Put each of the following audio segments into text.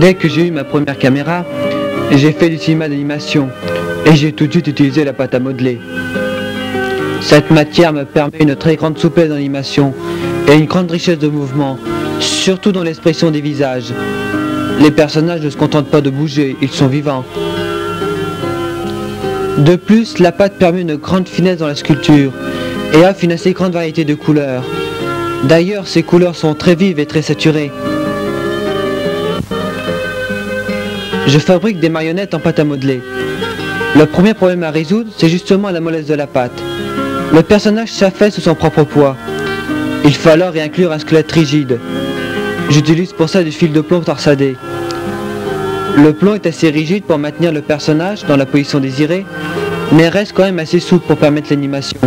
Dès que j'ai eu ma première caméra, j'ai fait du cinéma d'animation et j'ai tout de suite utilisé la pâte à modeler. Cette matière me permet une très grande souplesse d'animation et une grande richesse de mouvement, surtout dans l'expression des visages. Les personnages ne se contentent pas de bouger, ils sont vivants. De plus, la pâte permet une grande finesse dans la sculpture et offre une assez grande variété de couleurs. D'ailleurs, ces couleurs sont très vives et très saturées. Je fabrique des marionnettes en pâte à modeler. Le premier problème à résoudre, c'est justement la mollesse de la pâte. Le personnage s'affaisse sous son propre poids. Il faut alors y inclure un squelette rigide. J'utilise pour ça du fil de plomb torsadé. Le plomb est assez rigide pour maintenir le personnage dans la position désirée, mais reste quand même assez souple pour permettre l'animation.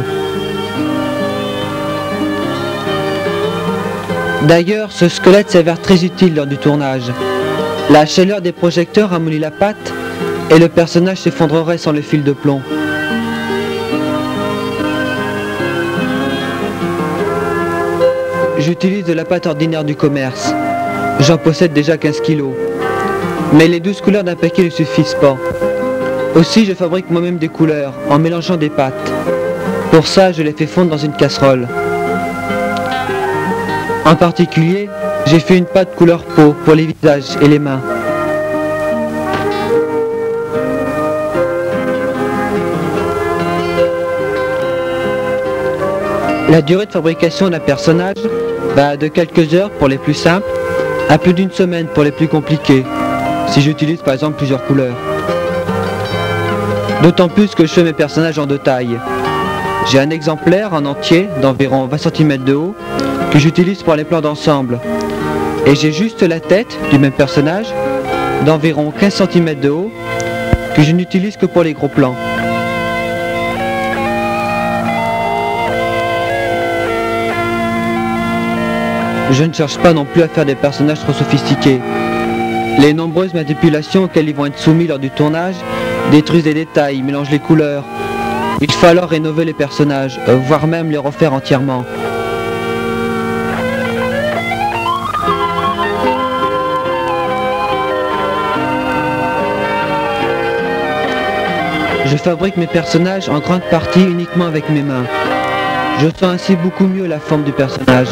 D'ailleurs, ce squelette s'avère très utile lors du tournage. La chaleur des projecteurs ramollit la pâte et le personnage s'effondrerait sans le fil de plomb. J'utilise de la pâte ordinaire du commerce. J'en possède déjà 15 kg. Mais les 12 couleurs d'un paquet ne suffisent pas. Aussi, je fabrique moi-même des couleurs en mélangeant des pâtes. Pour ça, je les fais fondre dans une casserole. En particulier, j'ai fait une pâte couleur peau pour les visages et les mains. La durée de fabrication d'un personnage va de quelques heures pour les plus simples à plus d'une semaine pour les plus compliqués, si j'utilise par exemple plusieurs couleurs. D'autant plus que je fais mes personnages en deux tailles. J'ai un exemplaire en entier d'environ 20 cm de haut que j'utilise pour les plans d'ensemble. Et j'ai juste la tête du même personnage d'environ 15 cm de haut que je n'utilise que pour les gros plans. Je ne cherche pas non plus à faire des personnages trop sophistiqués. Les nombreuses manipulations auxquelles ils vont être soumis lors du tournage détruisent les détails, mélangent les couleurs. Il faut alors rénover les personnages, voire même les refaire entièrement. Je fabrique mes personnages en grande partie uniquement avec mes mains. Je sens ainsi beaucoup mieux la forme du personnage.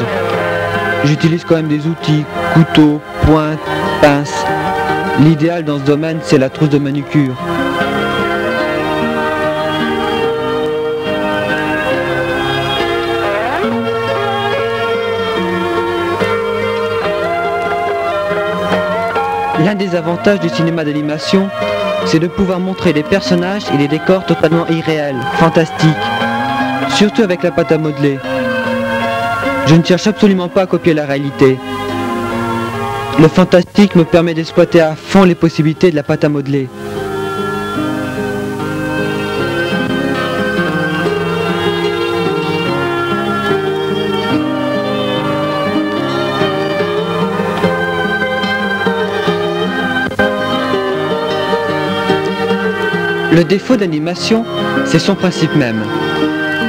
J'utilise quand même des outils, couteaux, pointes, pinces. L'idéal dans ce domaine, c'est la trousse de manucure. L'un des avantages du cinéma d'animation, c'est de pouvoir montrer des personnages et des décors totalement irréels, fantastiques, surtout avec la pâte à modeler. Je ne cherche absolument pas à copier la réalité. Le fantastique me permet d'exploiter à fond les possibilités de la pâte à modeler. Le défaut d'animation, c'est son principe même.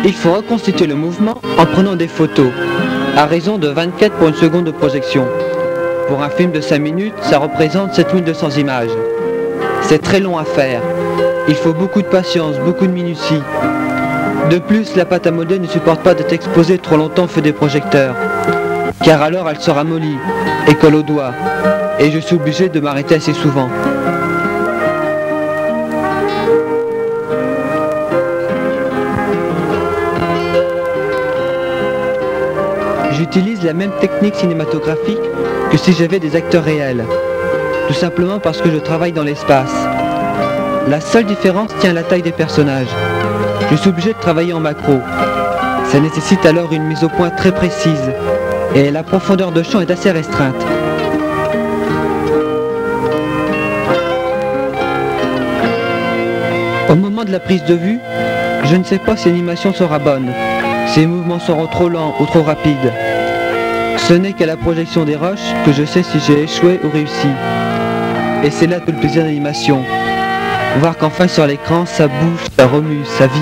Il faut reconstituer le mouvement en prenant des photos, à raison de 24 pour une seconde de projection. Pour un film de 5 minutes, ça représente 7200 images. C'est très long à faire. Il faut beaucoup de patience, beaucoup de minutie. De plus, la pâte à modeler ne supporte pas d'être exposée trop longtemps au feu des projecteurs, car alors elle se ramollit et colle aux doigts, et je suis obligé de m'arrêter assez souvent. J'utilise la même technique cinématographique que si j'avais des acteurs réels, tout simplement parce que je travaille dans l'espace. La seule différence tient à la taille des personnages. Je suis obligé de travailler en macro. Ça nécessite alors une mise au point très précise, et la profondeur de champ est assez restreinte. Au moment de la prise de vue, je ne sais pas si l'animation sera bonne, si les mouvements seront trop lents ou trop rapides. Ce n'est qu'à la projection des rushs que je sais si j'ai échoué ou réussi. Et c'est là tout le plaisir d'animation. Voir qu'enfin sur l'écran, ça bouge, ça remue, ça vit.